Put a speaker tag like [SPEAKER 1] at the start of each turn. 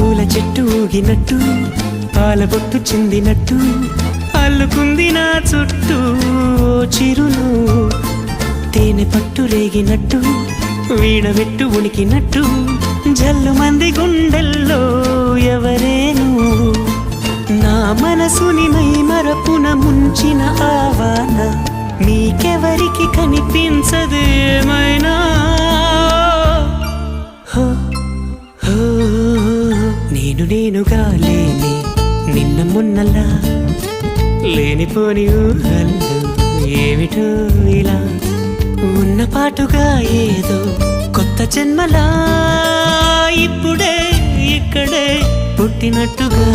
[SPEAKER 1] పూల చెట్టు ఊగినట్టు పాల బొట్టు చిందినట్టు అల్లుకుంది నా చుట్టూ చిరును తేనె పట్టు రేగినట్టు వీడబెట్టు ఉనికినట్టు జల్లు మంది గుండెల్లో ఎవరేను నా మనసుని మై మరపున ముంచిన ఆవాన నీకెవరికి కనిపించదు ఏమైనా నేనుగా లేని నిన్న మొన్నలా లేనిపోని ఊహల్లో ఏమిటో ఇలా ఉన్న పాటుగా ఏదో కొత్త జన్మలా ఇప్పుడే ఇక్కడే పుట్టినట్టుగా